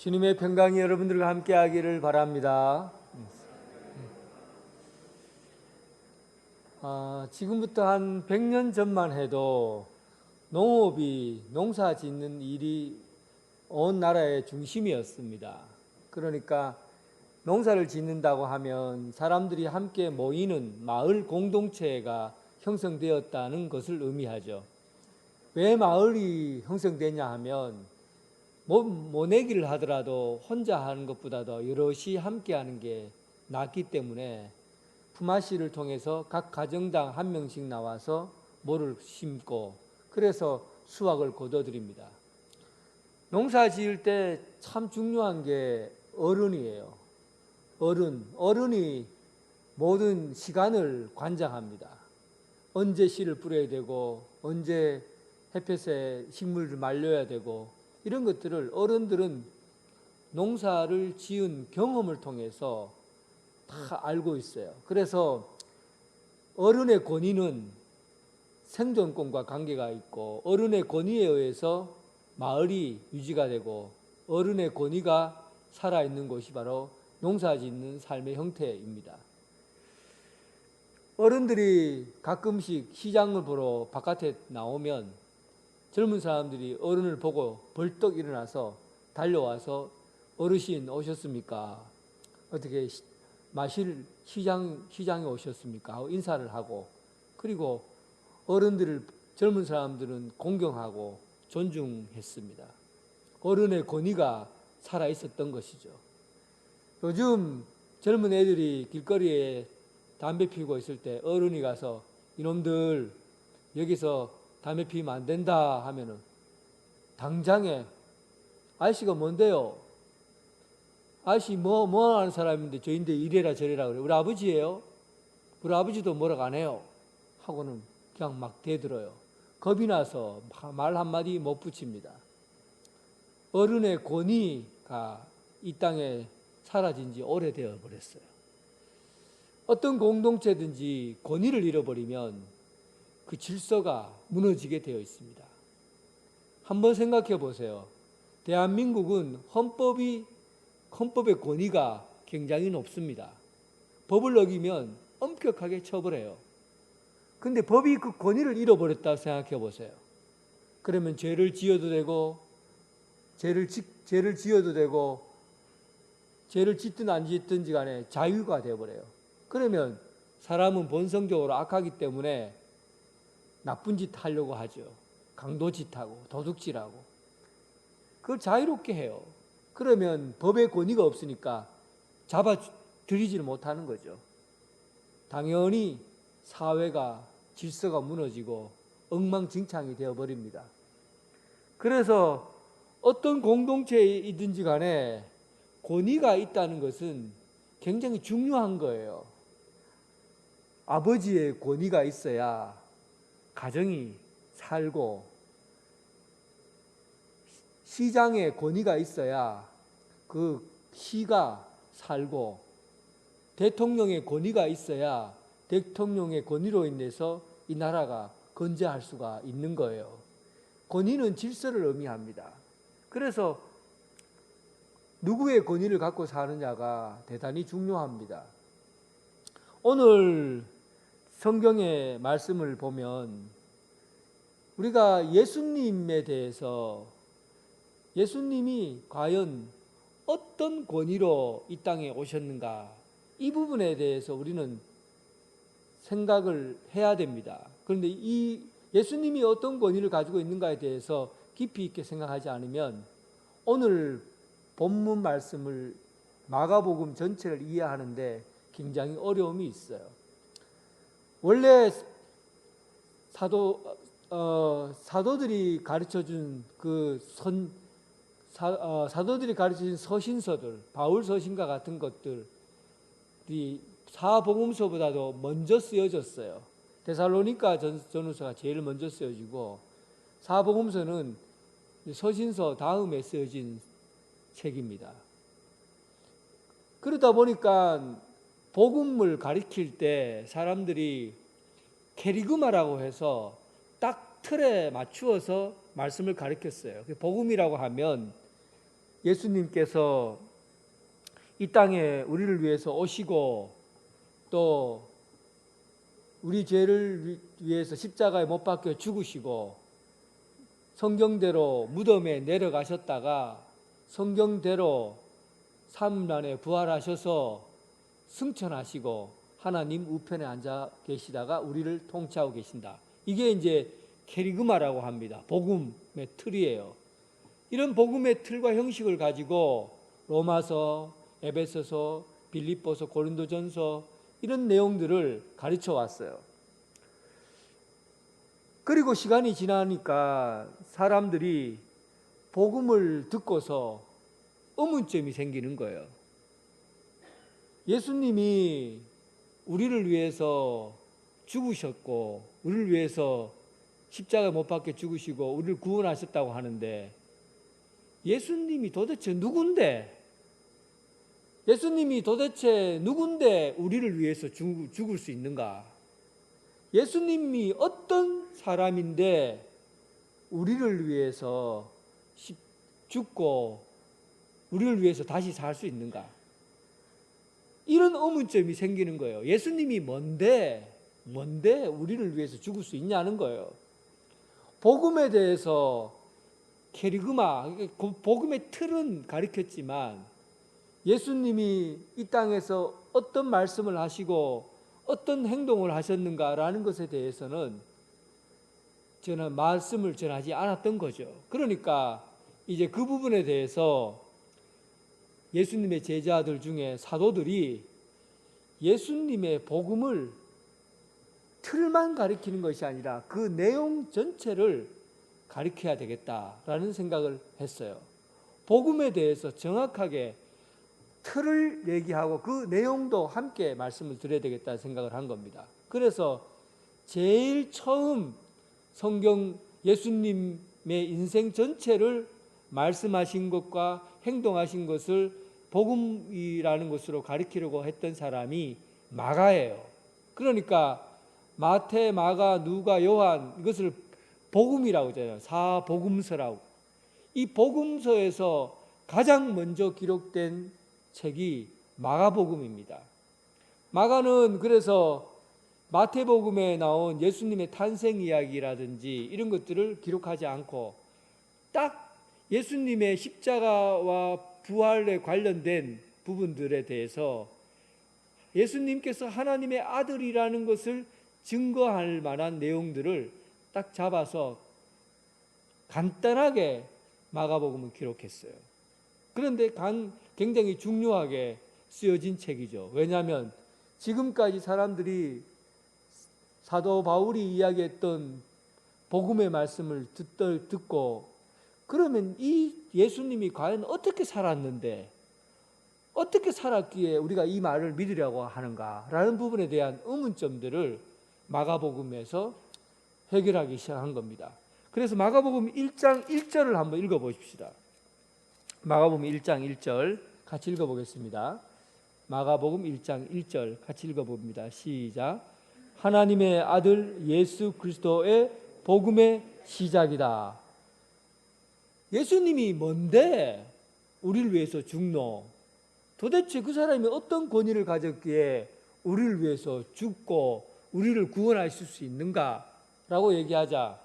주님의 평강이 여러분들과 함께 하기를 바랍니다. 지금부터 한 100년 전만 해도 농업이 농사 짓는 일이 온 나라의 중심이었습니다. 그러니까 농사를 짓는다고 하면 사람들이 함께 모이는 마을 공동체가 형성되었다는 것을 의미하죠. 왜 마을이 형성되냐 하면 모내기를 하더라도 혼자 하는 것보다도 여럿이 함께 하는 게 낫기 때문에 품앗이를 통해서 각 가정당 한 명씩 나와서 모를 심고 그래서 수확을 거둬들입니다. 농사 지을 때 참 중요한 게 어른이에요. 어른이 모든 시간을 관장합니다. 언제 씨를 뿌려야 되고 언제 햇볕에 식물을 말려야 되고 이런 것들을 어른들은 농사를 지은 경험을 통해서 다 알고 있어요. 그래서 어른의 권위는 생존권과 관계가 있고 어른의 권위에 의해서 마을이 유지가 되고 어른의 권위가 살아있는 곳이 바로 농사 짓는 삶의 형태입니다. 어른들이 가끔씩 시장을 보러 바깥에 나오면 젊은 사람들이 어른을 보고 벌떡 일어나서 달려와서 어르신 오셨습니까? 어떻게 마실 시장에 오셨습니까? 하고 인사를 하고 그리고 어른들을 젊은 사람들은 공경하고 존중했습니다. 어른의 권위가 살아 있었던 것이죠. 요즘 젊은 애들이 길거리에 담배 피우고 있을 때 어른이 가서 이놈들 여기서 담배 피우면 안 된다 하면은 당장에 아저씨가 뭔데요? 아저씨 뭐 하는 사람인데 저인데 이래라 저래라 그래. 우리 아버지예요? 우리 아버지도 뭐라고 안 해요? 하고는 그냥 막 대들어요. 겁이 나서 말 한마디 못 붙입니다. 어른의 권위가 이 땅에 사라진 지 오래되어 버렸어요. 어떤 공동체든지 권위를 잃어버리면 그 질서가 무너지게 되어 있습니다. 한번 생각해 보세요. 대한민국은 헌법의 권위가 굉장히 높습니다. 법을 어기면 엄격하게 처벌해요. 근데 법이 그 권위를 잃어버렸다고 생각해 보세요. 그러면 죄를 지어도 되고 죄를 지어도 되고 죄를 짓든 안 짓든지 간에 자유가 되어버려요. 그러면 사람은 본성적으로 악하기 때문에 나쁜 짓 하려고 하죠. 강도짓하고 도둑질하고 그걸 자유롭게 해요. 그러면 법의 권위가 없으니까 잡아들이지를 못하는 거죠. 당연히 사회가 질서가 무너지고 엉망진창이 되어버립니다. 그래서 어떤 공동체이든지 간에 권위가 있다는 것은 굉장히 중요한 거예요. 아버지의 권위가 있어야 가정이 살고 시장의 권위가 있어야 그 시가 살고 대통령의 권위가 있어야 대통령의 권위로 인해서 이 나라가 건재할 수가 있는 거예요. 권위는 질서를 의미합니다. 그래서 누구의 권위를 갖고 사느냐가 대단히 중요합니다. 오늘 성경의 말씀을 보면 우리가 예수님에 대해서 예수님이 과연 어떤 권위로 이 땅에 오셨는가 이 부분에 대해서 우리는 생각을 해야 됩니다. 그런데 이 예수님이 어떤 권위를 가지고 있는가에 대해서 깊이 있게 생각하지 않으면 오늘 본문 말씀을 마가복음 전체를 이해하는데 굉장히 어려움이 있어요. 원래 사도들이 가르쳐준 사도들이 가르쳐준 서신서들, 바울 서신과 같은 것들이 사복음서보다도 먼저 쓰여졌어요. 데살로니가 전후서가 제일 먼저 쓰여지고 사복음서는 서신서 다음에 쓰여진 책입니다. 그러다 보니까 복음을 가르칠 때 사람들이 캐리그마라고 해서 딱 틀에 맞추어서 말씀을 가르쳤어요. 복음이라고 하면 예수님께서 이 땅에 우리를 위해서 오시고 또 우리 죄를 위해서 십자가에 못 박혀 죽으시고 성경대로 무덤에 내려가셨다가 성경대로 사흘만에 부활하셔서 승천하시고 하나님 우편에 앉아 계시다가 우리를 통치하고 계신다. 이게 이제 케리그마라고 합니다. 복음의 틀이에요. 이런 복음의 틀과 형식을 가지고 로마서, 에베소서, 빌립보서, 고린도전서 이런 내용들을 가르쳐 왔어요. 그리고 시간이 지나니까 사람들이 복음을 듣고서 의문점이 생기는 거예요. 예수님이 우리를 위해서 죽으셨고 우리를 위해서 십자가에 못 박혀 죽으시고 우리를 구원하셨다고 하는데 예수님이 도대체 누군데? 예수님이 도대체 누군데 우리를 위해서 죽을 수 있는가? 예수님이 어떤 사람인데 우리를 위해서 죽고 우리를 위해서 다시 살 수 있는가? 이런 의문점이 생기는 거예요. 예수님이 뭔데 우리를 위해서 죽을 수 있냐는 거예요. 복음에 대해서 케리그마, 복음의 틀은 가르쳤지만 예수님이 이 땅에서 어떤 말씀을 하시고 어떤 행동을 하셨는가라는 것에 대해서는 저는 말씀을 전하지 않았던 거죠. 그러니까 이제 그 부분에 대해서 예수님의 제자들 중에 사도들이 예수님의 복음을 틀만 가리키는 것이 아니라 그 내용 전체를 가리켜야 되겠다라는 생각을 했어요. 복음에 대해서 정확하게 틀을 얘기하고 그 내용도 함께 말씀을 드려야 되겠다는 생각을 한 겁니다. 그래서 제일 처음 성경 예수님의 인생 전체를 말씀하신 것과 행동하신 것을 복음이라는 것으로 가리키려고 했던 사람이 마가예요. 그러니까 마태, 마가, 누가, 요한 이것을 복음이라고 하잖아요. 사복음서라고. 이 복음서에서 가장 먼저 기록된 책이 마가복음입니다. 마가는 그래서 마태복음에 나온 예수님의 탄생 이야기라든지 이런 것들을 기록하지 않고 딱 예수님의 십자가와 부활에 관련된 부분들에 대해서 예수님께서 하나님의 아들이라는 것을 증거할 만한 내용들을 딱 잡아서 간단하게 마가복음을 기록했어요. 그런데 굉장히 중요하게 쓰여진 책이죠. 왜냐하면 지금까지 사람들이 사도 바울이 이야기했던 복음의 말씀을 듣고 그러면 이 예수님이 과연 어떻게 살았는데 어떻게 살았기에 우리가 이 말을 믿으려고 하는가라는 부분에 대한 의문점들을 마가복음에서 해결하기 시작한 겁니다. 그래서 마가복음 1장 1절을 한번 읽어보십시다. 마가복음 1장 1절 같이 읽어보겠습니다. 마가복음 1장 1절 같이 읽어봅니다. 시작. 하나님의 아들 예수 그리스도의 복음의 시작이다. 예수님이 뭔데 우리를 위해서 죽노? 도대체 그 사람이 어떤 권위를 가졌기에 우리를 위해서 죽고 우리를 구원하실 수 있는가? 라고 얘기하자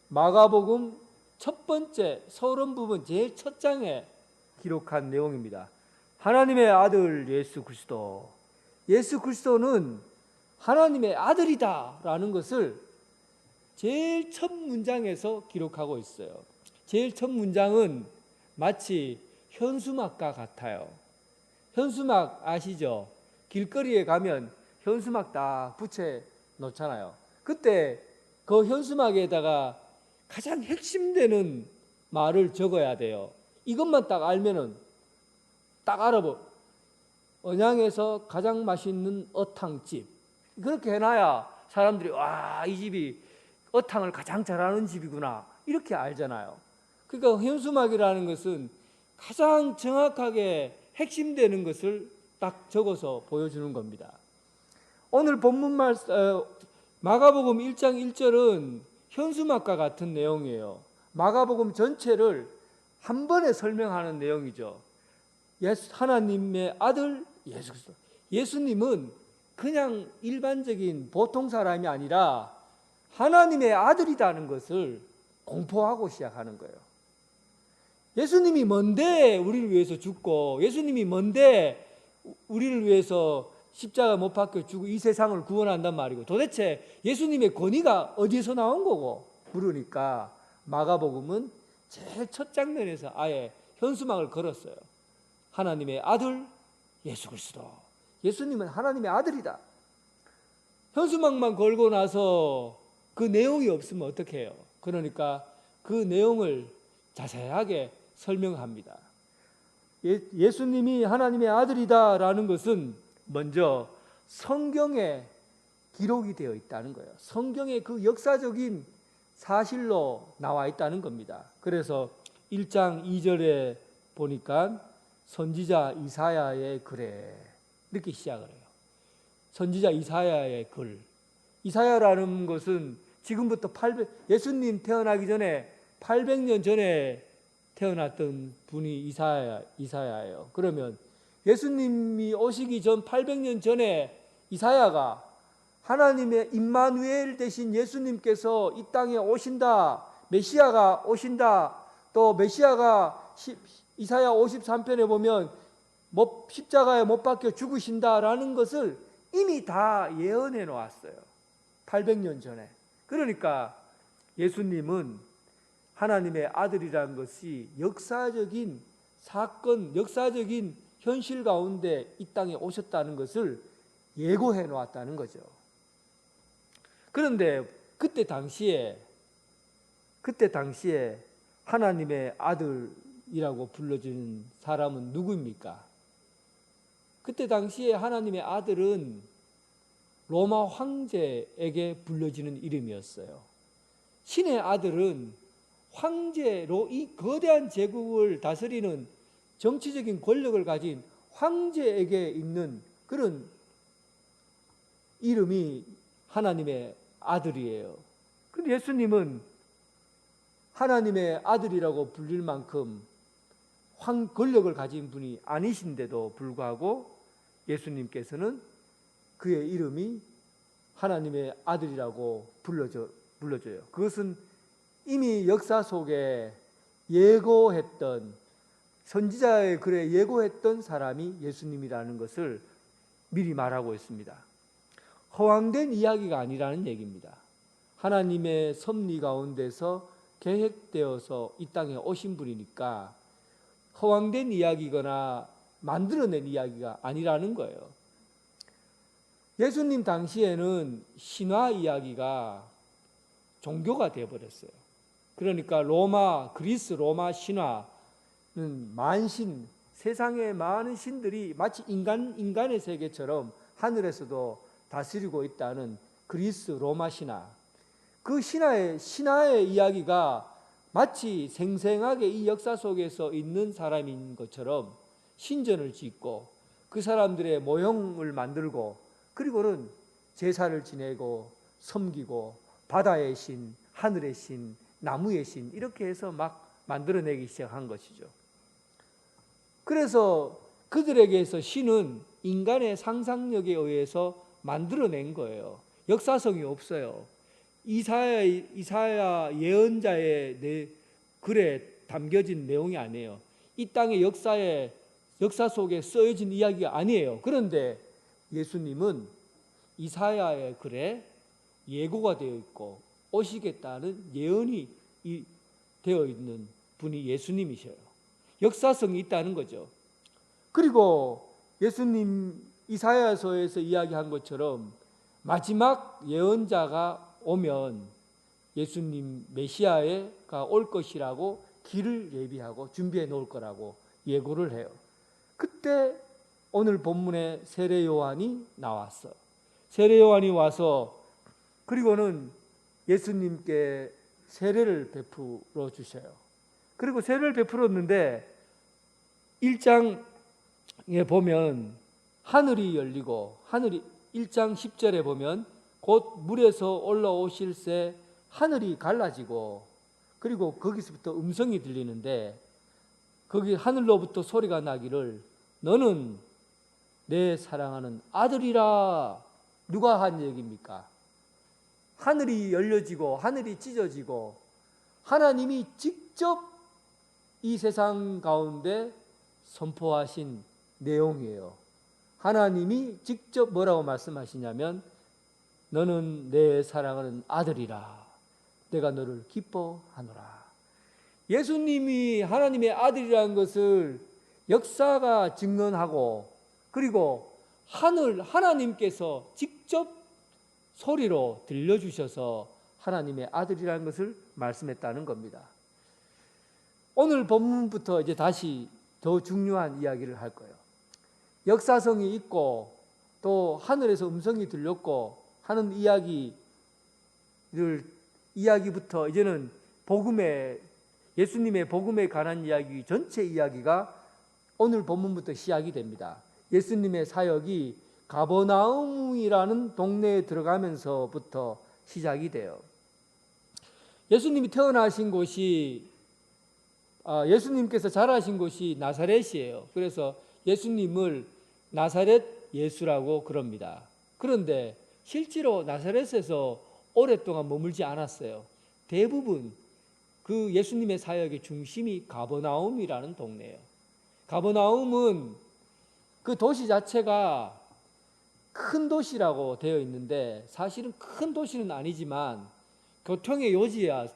마가복음 첫 번째 서론 부분 제일 첫 장에 기록한 내용입니다. 하나님의 아들 예수 그리스도. 예수 그리스도는 하나님의 아들이다 라는 것을 제일 첫 문장에서 기록하고 있어요. 제일 첫 문장은 마치 현수막과 같아요. 현수막 아시죠? 길거리에 가면 현수막 딱 붙여 놓잖아요. 그때 그 현수막에다가 가장 핵심되는 말을 적어야 돼요. 이것만 딱 알면은 딱 알아보. 언양에서 가장 맛있는 어탕집. 그렇게 해놔야 사람들이 와, 이 집이 어탕을 가장 잘하는 집이구나 이렇게 알잖아요. 그러니까 현수막이라는 것은 가장 정확하게 핵심되는 것을 딱 적어서 보여주는 겁니다. 오늘 본문 마가복음 1장 1절은 현수막과 같은 내용이에요. 마가복음 전체를 한 번에 설명하는 내용이죠. 하나님의 아들 예수 그리스도. 예수님은 그냥 일반적인 보통 사람이 아니라 하나님의 아들이라는 것을 공포하고 시작하는 거예요. 예수님이 뭔데 우리를 위해서 죽고, 예수님이 뭔데 우리를 위해서 십자가 못 박혀 죽고 이 세상을 구원한단 말이고, 도대체 예수님의 권위가 어디에서 나온 거고 물으니까 마가복음은 제일 첫 장면에서 아예 현수막을 걸었어요. 하나님의 아들 예수 그리스도. 예수님은 하나님의 아들이다. 현수막만 걸고 나서 그 내용이 없으면 어떻게 해요? 그러니까 그 내용을 자세하게 설명합니다. 예수님이 하나님의 아들이다라는 것은 먼저 성경에 기록이 되어 있다는 거예요. 성경에 그 역사적인 사실로 나와 있다는 겁니다. 그래서 1장 2절에 보니까 선지자 이사야의 글에 이렇게 시작을 해요. 선지자 이사야의 글. 이사야라는 것은 지금부터 예수님 태어나기 전에 800년 전에 태어났던 분이 이사야예요. 그러면 예수님이 오시기 전 800년 전에 이사야가 하나님의 임마누엘 되신 예수님께서 이 땅에 오신다, 메시아가 오신다, 또 메시아가 이사야 53편에 보면 십자가에 못 박혀 죽으신다라는 것을 이미 다 예언해 놓았어요. 800년 전에. 그러니까 예수님은 하나님의 아들이라는 것이 역사적인 사건, 역사적인 현실 가운데 이 땅에 오셨다는 것을 예고해 놓았다는 거죠. 그런데 그때 당시에 하나님의 아들이라고 불러주는 사람은 누구입니까? 그때 당시에 하나님의 아들은 로마 황제에게 불려지는 이름이었어요. 신의 아들은 황제로 이 거대한 제국을 다스리는 정치적인 권력을 가진 황제에게 있는 그런 이름이 하나님의 아들이에요. 그런데 예수님은 하나님의 아들이라고 불릴 만큼 권력을 가진 분이 아니신데도 불구하고 예수님께서는 그의 이름이 하나님의 아들이라고 불러줘요. 그것은 이미 역사 속에 예고했던, 선지자의 글에 예고했던 사람이 예수님이라는 것을 미리 말하고 있습니다. 허황된 이야기가 아니라는 얘기입니다. 하나님의 섭리 가운데서 계획되어서 이 땅에 오신 분이니까 허황된 이야기거나 만들어낸 이야기가 아니라는 거예요. 예수님 당시에는 신화 이야기가 종교가 되어버렸어요. 그러니까 그리스 로마 신화는 만신, 세상의 많은 신들이 마치 인간의 세계처럼 하늘에서도 다스리고 있다는 그리스 로마 신화. 그 신화의 이야기가 마치 생생하게 이 역사 속에서 있는 사람인 것처럼 신전을 짓고 그 사람들의 모형을 만들고 그리고는 제사를 지내고 섬기고 바다의 신, 하늘의 신, 나무의 신 이렇게 해서 막 만들어내기 시작한 것이죠. 그래서 그들에게서 신은 인간의 상상력에 의해서 만들어낸 거예요. 역사성이 없어요. 이사야 예언자의 글에 담겨진 내용이 아니에요. 이 땅의 역사 속에 쓰여진 이야기가 아니에요. 그런데 예수님은 이사야의 글에 예고가 되어 있고 오시겠다는 예언이 되어 있는 분이 예수님이셔요. 역사성이 있다는 거죠. 그리고 예수님 이사야서에서 이야기한 것처럼 마지막 예언자가 오면 예수님 메시아가 올 것이라고 길을 예비하고 준비해 놓을 거라고 예고를 해요. 그때 오늘 본문에 세례 요한이 나왔어. 세례 요한이 와서 그리고는 예수님께 세례를 베풀어 주셔요. 그리고 세례를 베풀었는데 1장에 보면 하늘이 열리고 1장 10절에 보면 곧 물에서 올라오실새 하늘이 갈라지고 그리고 거기서부터 음성이 들리는데 거기 하늘로부터 소리가 나기를 너는 내 사랑하는 아들이라. 누가 한 얘기입니까? 하늘이 열려지고 하늘이 찢어지고 하나님이 직접 이 세상 가운데 선포하신 내용이에요. 하나님이 직접 뭐라고 말씀하시냐면 너는 내 사랑하는 아들이라. 내가 너를 기뻐하노라. 예수님이 하나님의 아들이라는 것을 역사가 증언하고 그리고 하나님께서 직접 소리로 들려주셔서 하나님의 아들이라는 것을 말씀했다는 겁니다. 오늘 본문부터 이제 다시 더 중요한 이야기를 할 거예요. 역사성이 있고 또 하늘에서 음성이 들렸고 하는 이야기부터 이제는 예수님의 복음에 관한 이야기 전체 이야기가 오늘 본문부터 시작이 됩니다. 예수님의 사역이 가버나움이라는 동네에 들어가면서부터 시작이 돼요. 예수님이 태어나신 곳이 예수님께서 자라신 곳이 나사렛이에요. 그래서 예수님을 나사렛 예수라고 그럽니다. 그런데 실제로 나사렛에서 오랫동안 머물지 않았어요. 대부분 그 예수님의 사역의 중심이 가버나움이라는 동네예요. 가버나움은 그 도시 자체가 큰 도시라고 되어 있는데 사실은 큰 도시는 아니지만 교통의 요지야.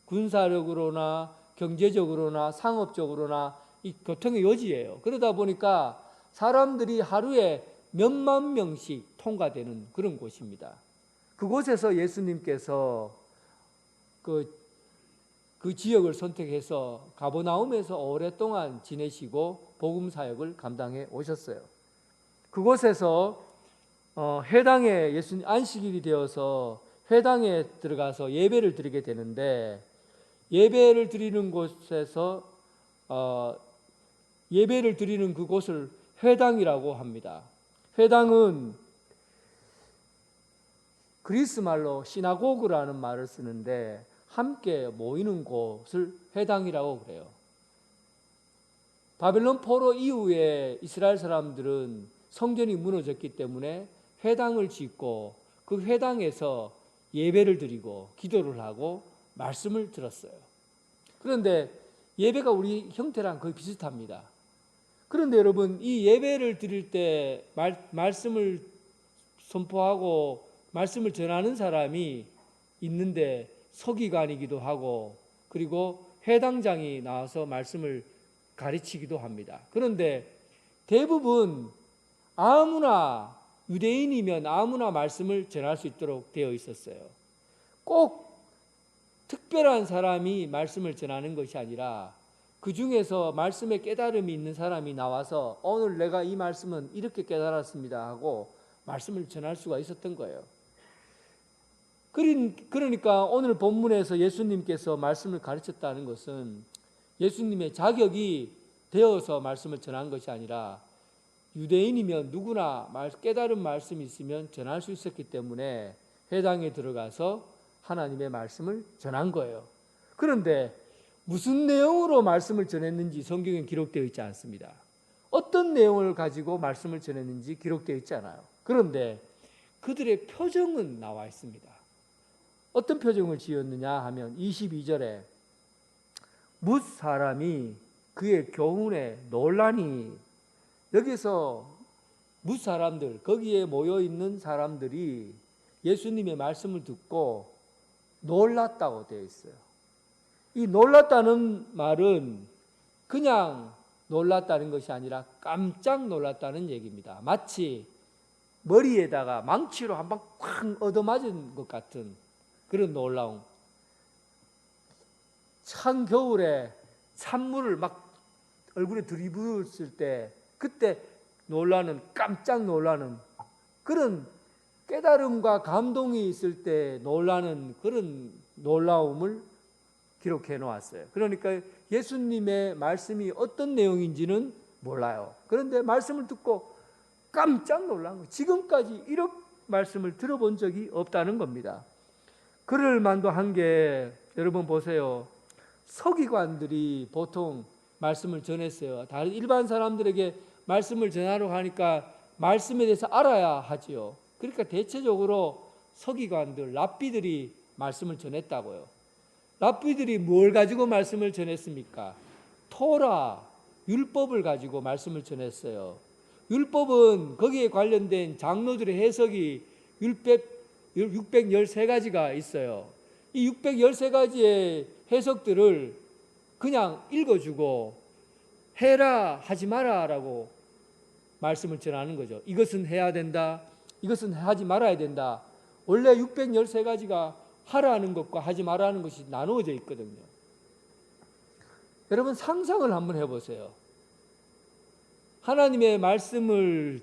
군사력으로나 경제적으로나 상업적으로나 이 교통의 요지예요. 그러다 보니까 사람들이 하루에 몇만 명씩 통과되는 그런 곳입니다. 그곳에서 예수님께서 그 지역을 선택해서 가버나움에서 오랫동안 지내시고 복음 사역을 감당해 오셨어요. 그곳에서 회당에 예수님 안식일이 되어서 회당에 들어가서 예배를 드리게 되는데 예배를 드리는 곳에서 예배를 드리는 그곳을 회당이라고 합니다. 회당은 그리스 말로 시나고그라는 말을 쓰는데 함께 모이는 곳을 회당이라고 그래요. 바벨론 포로 이후에 이스라엘 사람들은 성전이 무너졌기 때문에 회당을 짓고 그 회당에서 예배를 드리고 기도를 하고 말씀을 들었어요. 그런데 예배가 우리 형태랑 거의 비슷합니다. 그런데 여러분, 이 예배를 드릴 때 말씀을 선포하고 말씀을 전하는 사람이 있는데 서기관이기도 하고 그리고 회당장이 나와서 말씀을 가르치기도 합니다. 그런데 대부분 아무나 유대인이면 아무나 말씀을 전할 수 있도록 되어 있었어요. 꼭 특별한 사람이 말씀을 전하는 것이 아니라 그 중에서 말씀에 깨달음이 있는 사람이 나와서 오늘 내가 이 말씀은 이렇게 깨달았습니다 하고 말씀을 전할 수가 있었던 거예요. 그러니까 오늘 본문에서 예수님께서 말씀을 가르쳤다는 것은 예수님의 자격이 되어서 말씀을 전한 것이 아니라 유대인이면 누구나 깨달은 말씀이 있으면 전할 수 있었기 때문에 회당에 들어가서 하나님의 말씀을 전한 거예요. 그런데 무슨 내용으로 말씀을 전했는지 성경에 기록되어 있지 않습니다. 어떤 내용을 가지고 말씀을 전했는지 기록되어 있지 않아요. 그런데 그들의 표정은 나와 있습니다. 어떤 표정을 지었느냐 하면 22절에 뭇 사람이 그의 교훈에 놀라니, 여기서 뭇 사람들, 거기에 모여있는 사람들이 예수님의 말씀을 듣고 놀랐다고 되어 있어요. 이 놀랐다는 말은 그냥 놀랐다는 것이 아니라 깜짝 놀랐다는 얘기입니다. 마치 머리에다가 망치로 한 방 쾅 얻어맞은 것 같은 그런 놀라움. 찬 겨울에 찬물을 막 얼굴에 들이부었을 때 그때 깜짝 놀라는 그런 깨달음과 감동이 있을 때 놀라는 그런 놀라움을 기록해 놓았어요. 그러니까 예수님의 말씀이 어떤 내용인지는 몰라요. 그런데 말씀을 듣고 깜짝 놀란 거예요. 지금까지 이런 말씀을 들어본 적이 없다는 겁니다. 그럴 만도 한 게 여러분 보세요. 서기관들이 보통 말씀을 전했어요. 다른 일반 사람들에게 말씀을 전하러 가니까 말씀에 대해서 알아야 하지요. 그러니까 대체적으로 서기관들, 랍비들이 말씀을 전했다고요. 랍비들이 뭘 가지고 말씀을 전했습니까? 토라, 율법을 가지고 말씀을 전했어요. 율법은 거기에 관련된 장로들의 해석이 613가지가 있어요. 이 613가지의 해석들을 그냥 읽어주고 해라 하지 마라 라고 말씀을 전하는 거죠. 이것은 해야 된다, 이것은 하지 말아야 된다. 원래 613가지가 하라는 것과 하지 말라는 것이 나누어져 있거든요. 여러분 상상을 한번 해보세요. 하나님의 말씀을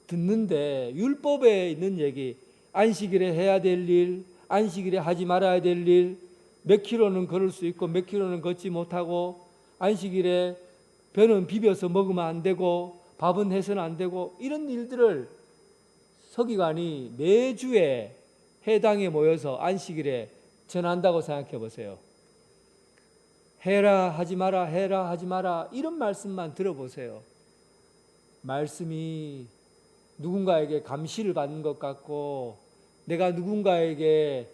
듣는데 율법에 있는 얘기, 안식일에 해야 될 일, 안식일에 하지 말아야 될 일, 몇 킬로는 걸을 수 있고 몇 킬로는 걷지 못하고, 안식일에 벼는 비벼서 먹으면 안 되고 밥은 해서는 안 되고, 이런 일들을 서기관이 매주에 회당에 모여서 안식일에 전한다고 생각해 보세요. 해라 하지 마라, 해라 하지 마라, 이런 말씀만 들어보세요. 말씀이 누군가에게 감시를 받는 것 같고, 내가 누군가에게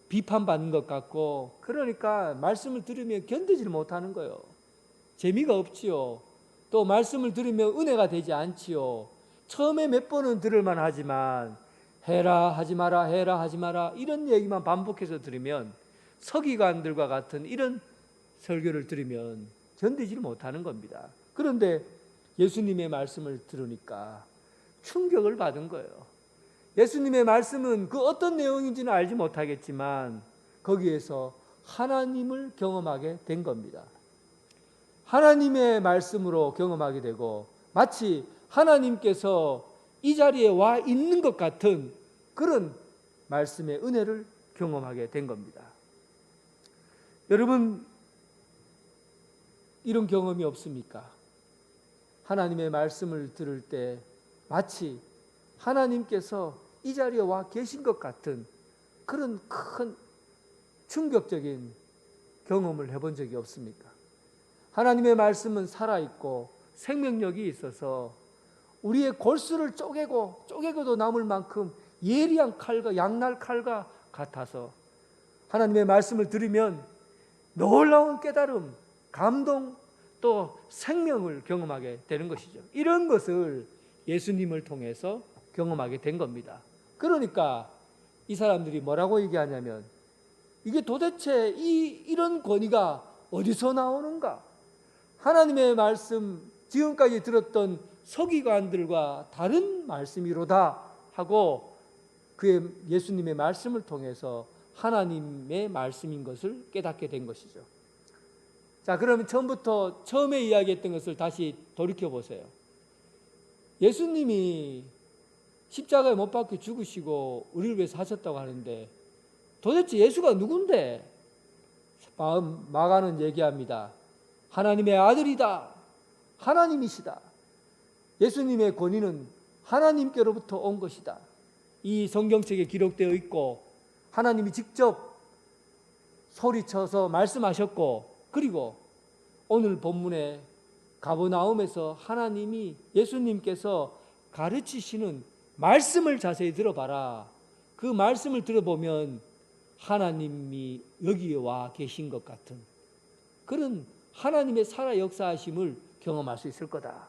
비판받는 것 같고, 그러니까 말씀을 들으면 견디지를 못하는 거예요. 재미가 없지요. 또 말씀을 들으면 은혜가 되지 않지요. 처음에 몇 번은 들을만 하지만 해라 하지 마라, 해라 하지 마라, 이런 얘기만 반복해서 들으면, 서기관들과 같은 이런 설교를 들으면 견디지를 못하는 겁니다. 그런데 예수님의 말씀을 들으니까 충격을 받은 거예요. 예수님의 말씀은 그 어떤 내용인지는 알지 못하겠지만 거기에서 하나님을 경험하게 된 겁니다. 하나님의 말씀으로 경험하게 되고, 마치 하나님께서 이 자리에 와 있는 것 같은 그런 말씀의 은혜를 경험하게 된 겁니다. 여러분, 이런 경험이 없습니까? 하나님의 말씀을 들을 때 마치 하나님께서 이 자리에 와 계신 것 같은 그런 큰 충격적인 경험을 해본 적이 없습니까? 하나님의 말씀은 살아있고 생명력이 있어서 우리의 골수를 쪼개고도 남을 만큼 예리한 칼과 양날 칼과 같아서 하나님의 말씀을 들으면 놀라운 깨달음, 감동, 또 생명을 경험하게 되는 것이죠. 이런 것을 예수님을 통해서 경험하게 된 겁니다. 그러니까 이 사람들이 뭐라고 얘기하냐면, 이게 도대체 이런 권위가 어디서 나오는가? 하나님의 말씀, 지금까지 들었던 서기관들과 다른 말씀이로다 하고 그의 예수님의 말씀을 통해서 하나님의 말씀인 것을 깨닫게 된 것이죠. 자, 그러면 처음에 이야기했던 것을 다시 돌이켜 보세요. 예수님이 십자가에 못 박혀 죽으시고 우리를 위해서 하셨다고 하는데, 도대체 예수가 누군데? 마가는 얘기합니다. 하나님의 아들이다. 하나님이시다. 예수님의 권위는 하나님께로부터 온 것이다. 이 성경책에 기록되어 있고 하나님이 직접 소리쳐서 말씀하셨고, 그리고 오늘 본문에 가버나움에서 하나님이, 예수님께서 가르치시는 말씀을 자세히 들어봐라. 그 말씀을 들어보면 하나님이 여기에 와 계신 것 같은 그런 하나님의 살아 역사하심을 경험할 수 있을 거다.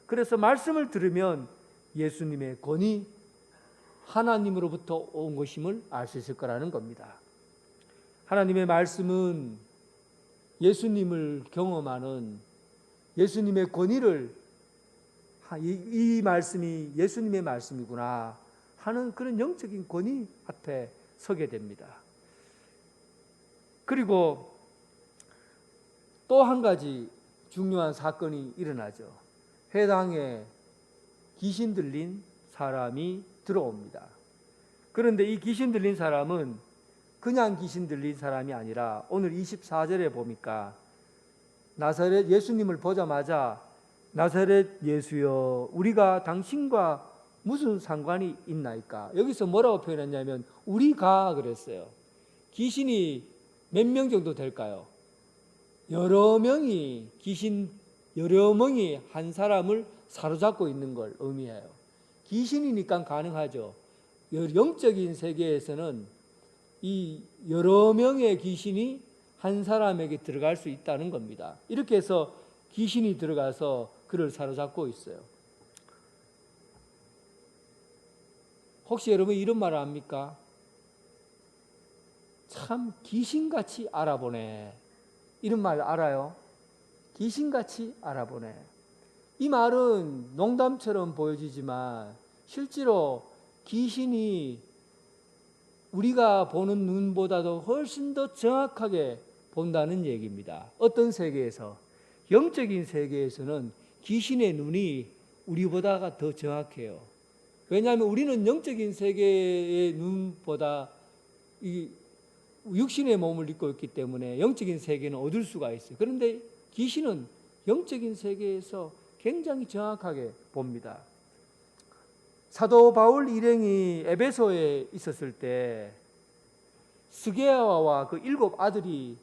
그래서 말씀을 들으면 예수님의 권위, 하나님으로부터 온 것임을 알 수 있을 거라는 겁니다. 하나님의 말씀은 예수님을 경험하는, 예수님의 권위를, 이 말씀이 예수님의 말씀이구나 하는 그런 영적인 권위 앞에 서게 됩니다. 그리고 또 한 가지 중요한 사건이 일어나죠. 회당에 귀신 들린 사람이 들어옵니다. 그런데 이 귀신 들린 사람은 그냥 귀신 들린 사람이 아니라 오늘 24절에 보니까 나사렛 예수님을 보자마자 나사렛 예수여 우리가 당신과 무슨 상관이 있나이까? 여기서 뭐라고 표현했냐면 우리가 그랬어요. 귀신이 몇 명 정도 될까요? 여러 명이 여러 명이 한 사람을 사로잡고 있는 걸 의미해요. 귀신이니까 가능하죠. 영적인 세계에서는 이 여러 명의 귀신이 한 사람에게 들어갈 수 있다는 겁니다. 이렇게 해서 귀신이 들어가서 그를 사로잡고 있어요. 혹시 여러분 이런 말 압니까? 참 귀신같이 알아보네. 이런 말 알아요? 귀신같이 알아보네. 이 말은 농담처럼 보여지지만 실제로 귀신이 우리가 보는 눈보다도 훨씬 더 정확하게 본다는 얘기입니다. 어떤 세계에서? 영적인 세계에서는 귀신의 눈이 우리보다가 더 정확해요. 왜냐하면 우리는 영적인 세계의 눈보다 이 육신의 몸을 입고 있기 때문에 영적인 세계는 얻을 수가 있어요. 그런데 귀신은 영적인 세계에서 굉장히 정확하게 봅니다. 사도 바울 일행이 에베소에 있었을 때 스게아와 그 7 아들이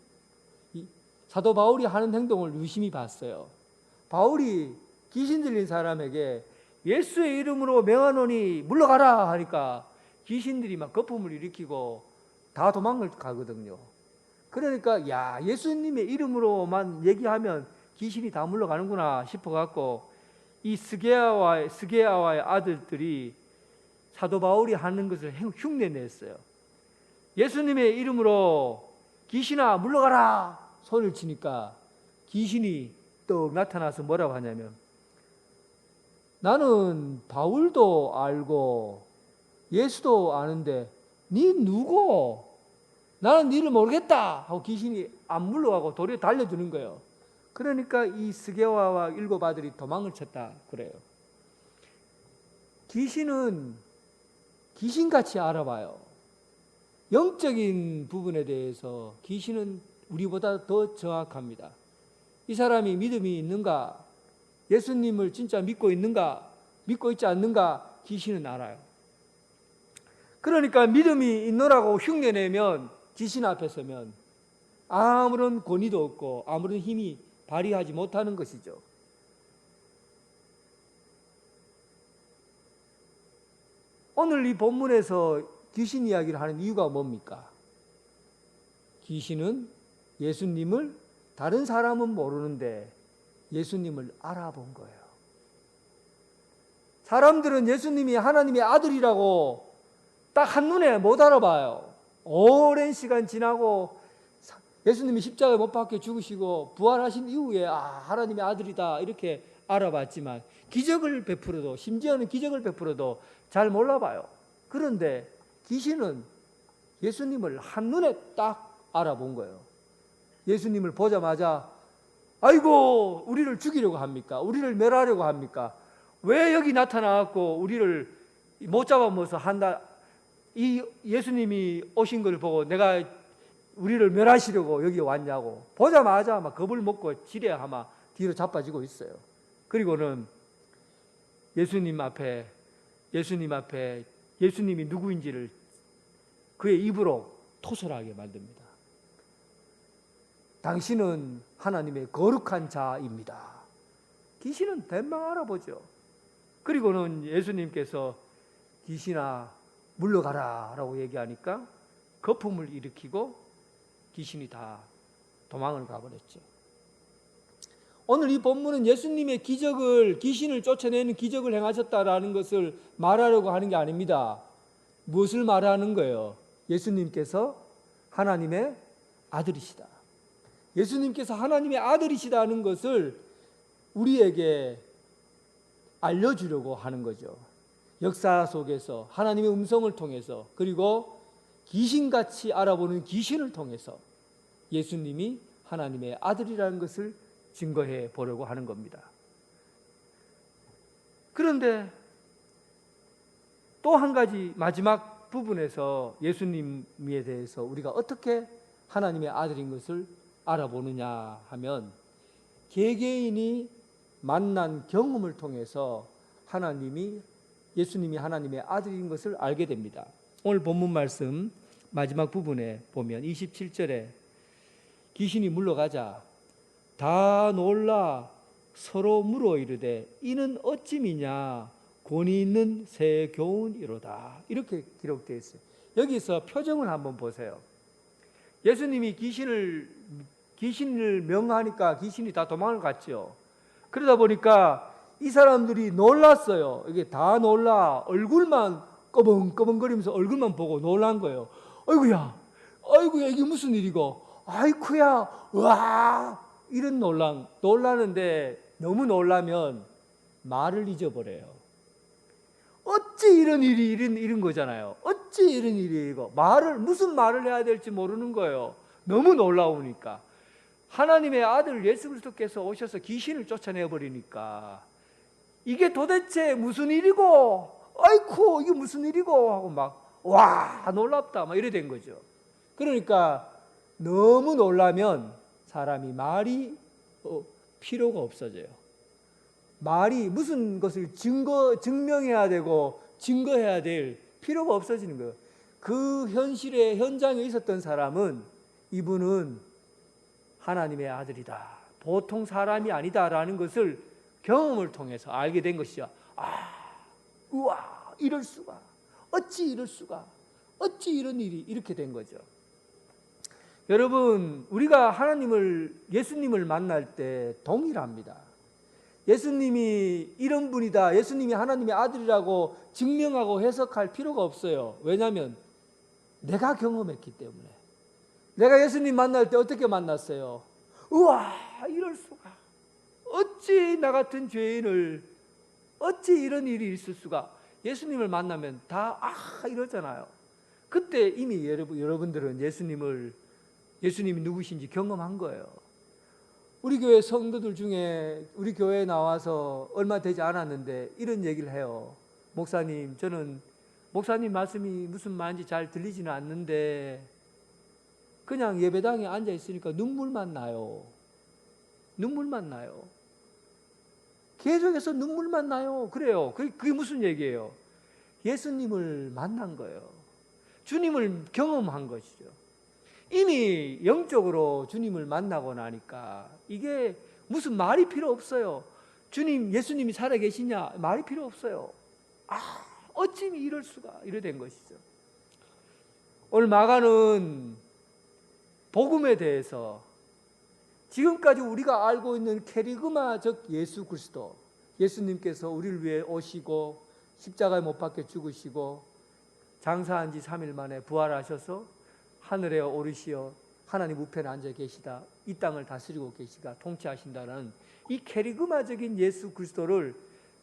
사도 바울이 하는 행동을 유심히 봤어요. 바울이 귀신 들린 사람에게 예수의 이름으로 명하노니 물러가라 하니까 귀신들이 막 거품을 일으키고 다 도망을 가거든요. 그러니까 야, 예수님의 이름으로만 얘기하면 귀신이 다 물러가는구나 싶어갖고 이 스게아와의 아들들이 사도 바울이 하는 것을 흉내냈어요. 예수님의 이름으로 귀신아 물러가라 소리를 치니까 귀신이 떡 나타나서 뭐라고 하냐면 나는 바울도 알고 예수도 아는데 니 누구? 나는 니를 모르겠다 하고 귀신이 안 물러가고 도리어 달려드는 거예요. 그러니까 이 스게와와 7 아들이 도망을 쳤다 그래요. 귀신은 귀신같이 알아봐요. 영적인 부분에 대해서 귀신은 우리보다 더 정확합니다. 이 사람이 믿음이 있는가? 예수님을 진짜 믿고 있는가? 믿고 있지 않는가? 귀신은 알아요. 그러니까 믿음이 있노라고 흉내내면 귀신 앞에 서면 아무런 권위도 없고 아무런 힘이 발휘하지 못하는 것이죠. 오늘 이 본문에서 귀신 이야기를 하는 이유가 뭡니까? 귀신은 예수님을 다른 사람은 모르는데 예수님을 알아본 거예요. 사람들은 예수님이 하나님의 아들이라고 딱 한눈에 못 알아봐요. 오랜 시간 지나고 예수님이 십자가에 못 박혀 죽으시고 부활하신 이후에 하나님의 아들이다 이렇게 알아봤지만 기적을 베풀어도 심지어는 기적을 베풀어도 잘 몰라봐요. 그런데 귀신은 예수님을 한눈에 딱 알아본 거예요. 예수님을 보자마자 아이고 우리를 죽이려고 합니까? 우리를 멸하려고 합니까? 왜 여기 나타나갖고 우리를 못 잡아먹어서 한다. 이 예수님이 오신 걸 보고 내가 우리를 멸하시려고 여기 왔냐고 보자마자 막 겁을 먹고 지레 아마 뒤로 자빠지고 있어요. 그리고는 예수님 앞에 예수님이 누구인지를 그의 입으로 토설하게 만듭니다. 당신은 하나님의 거룩한 자입니다. 귀신은 대망 알아보죠. 그리고는 예수님께서 귀신아 물러가라 라고 얘기하니까 거품을 일으키고 귀신이 다 도망을 가버렸죠. 오늘 이 본문은 예수님의 귀신을 쫓아내는 기적을 행하셨다라는 것을 말하려고 하는 게 아닙니다. 무엇을 말하는 거예요? 예수님께서 하나님의 아들이시다. 예수님께서 하나님의 아들이시다는 것을 우리에게 알려주려고 하는 거죠. 역사 속에서 하나님의 음성을 통해서 그리고 귀신같이 알아보는 귀신을 통해서 예수님이 하나님의 아들이라는 것을 증거해 보려고 하는 겁니다. 그런데 또 한 가지 마지막 부분에서 예수님에 대해서 우리가 어떻게 하나님의 아들인 것을 알아보느냐 하면 개개인이 만난 경험을 통해서 예수님이 하나님의 아들인 것을 알게 됩니다. 오늘 본문 말씀 마지막 부분에 보면 27절에 귀신이 물러가자 다 놀라 서로 물어 이르되 이는 어찌미냐 권위 있는 새 교훈이로다. 이렇게 기록되어 있어요. 여기서 표정을 한번 보세요. 예수님이 귀신을 명하니까 귀신이 다 도망을 갔죠. 그러다 보니까 이 사람들이 놀랐어요. 이게 다 놀라 얼굴만 꺼벙꺼벙거리면서 얼굴만 보고 놀란 거예요. 아이고야 이게 무슨 일이고, 아이쿠야 와, 이런 놀라는데 너무 놀라면 말을 잊어버려요. 어찌 이런 일이 이런 거잖아요. 어찌 이런 일이고 무슨 말을 해야 될지 모르는 거예요. 너무 놀라우니까. 하나님의 아들 예수 그리스도께서 오셔서 귀신을 쫓아내 버리니까 이게 도대체 무슨 일이고, 아이쿠 이게 무슨 일이고 하고 막 와 놀랍다 막 이래 된 거죠. 그러니까 너무 놀라면 사람이 말이 필요가 없어져요. 말이 무슨 것을 증명해야 되고 증거해야 될 필요가 없어지는 거예요. 그 현장에 있었던 사람은 이분은 하나님의 아들이다, 보통 사람이 아니다라는 것을 경험을 통해서 알게 된 것이죠. 우와 이럴 수가, 어찌 이럴 수가, 어찌 이런 일이 이렇게 된 거죠. 여러분, 우리가 예수님을 만날 때 동일합니다. 예수님이 이런 분이다, 예수님이 하나님의 아들이라고 증명하고 해석할 필요가 없어요. 왜냐하면 내가 경험했기 때문에. 내가 예수님 만날 때 어떻게 만났어요? 우와 이럴 수가, 어찌 나 같은 죄인을, 어찌 이런 일이 있을 수가. 예수님을 만나면 다 이러잖아요. 그때 이미 여러분들은 예수님이 누구신지 경험한 거예요. 우리 교회 성도들 중에 우리 교회에 나와서 얼마 되지 않았는데 이런 얘기를 해요. 목사님, 저는 목사님 말씀이 무슨 말인지 잘 들리지는 않는데 그냥 예배당에 앉아 있으니까 눈물만 나요. 눈물만 나요. 계속해서 눈물만 나요. 그래요. 그게 무슨 얘기예요? 예수님을 만난 거예요. 주님을 경험한 것이죠. 이미 영적으로 주님을 만나고 나니까 이게 무슨 말이 필요 없어요. 예수님이 살아계시냐 말이 필요 없어요. 어찌 이럴 수가, 이래 된 것이죠. 오늘 마가는 복음에 대해서 지금까지 우리가 알고 있는 캐리그마적 예수 그리스도, 예수님께서 우리를 위해 오시고 십자가에 못 박혀 죽으시고 장사한 지 3일 만에 부활하셔서 하늘에 오르시어 하나님 우편에 앉아 계시다, 이 땅을 다스리고 계시다, 통치하신다는 이 캐리그마적인 예수 그리스도를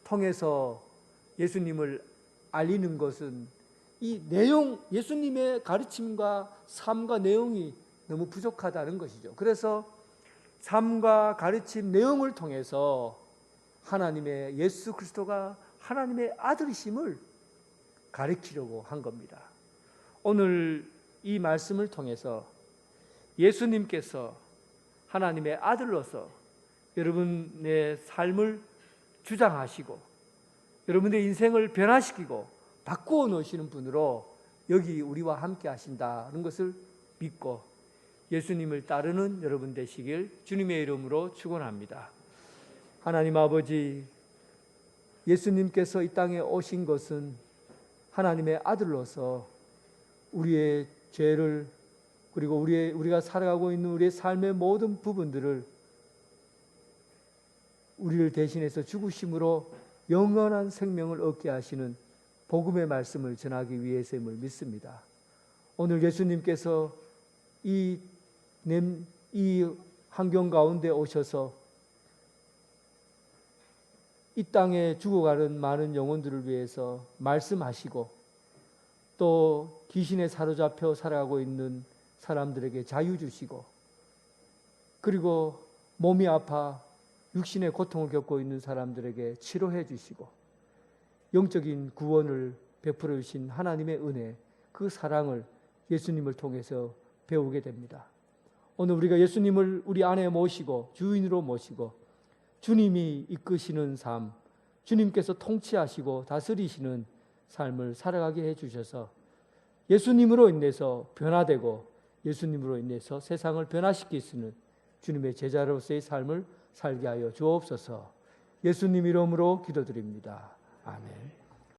통해서 예수님을 알리는 것은 이 내용, 예수님의 가르침과 삶과 내용이 너무 부족하다는 것이죠. 그래서 삶과 가르침, 내용을 통해서 하나님의 예수 그리스도가 하나님의 아들이심을 가르치려고 한 겁니다. 오늘 이 말씀을 통해서 예수님께서 하나님의 아들로서 여러분의 삶을 주장하시고 여러분의 인생을 변화시키고 바꾸어 놓으시는 분으로 여기 우리와 함께 하신다는 것을 믿고 예수님을 따르는 여러분 되시길 주님의 이름으로 축원합니다. 하나님 아버지, 예수님께서 이 땅에 오신 것은 하나님의 아들로서 우리의 죄를, 그리고 우리가 살아가고 있는 우리의 삶의 모든 부분들을 우리를 대신해서 죽으심으로 영원한 생명을 얻게 하시는 복음의 말씀을 전하기 위해서임을 믿습니다. 오늘 예수님께서 이 환경 가운데 오셔서 이 땅에 죽어가는 많은 영혼들을 위해서 말씀하시고 또 귀신에 사로잡혀 살아가고 있는 사람들에게 자유 주시고 그리고 몸이 아파 육신의 고통을 겪고 있는 사람들에게 치료해 주시고 영적인 구원을 베풀어 주신 하나님의 은혜, 그 사랑을 예수님을 통해서 배우게 됩니다. 오늘 우리가 예수님을 우리 안에 모시고 주인으로 모시고 주님이 이끄시는 삶, 주님께서 통치하시고 다스리시는 삶을 살아가게 해주셔서 예수님으로 인해서 변화되고 예수님으로 인해서 세상을 변화시킬 수 있는 주님의 제자로서의 삶을 살게 하여 주옵소서. 예수님 이름으로 기도드립니다. 아멘.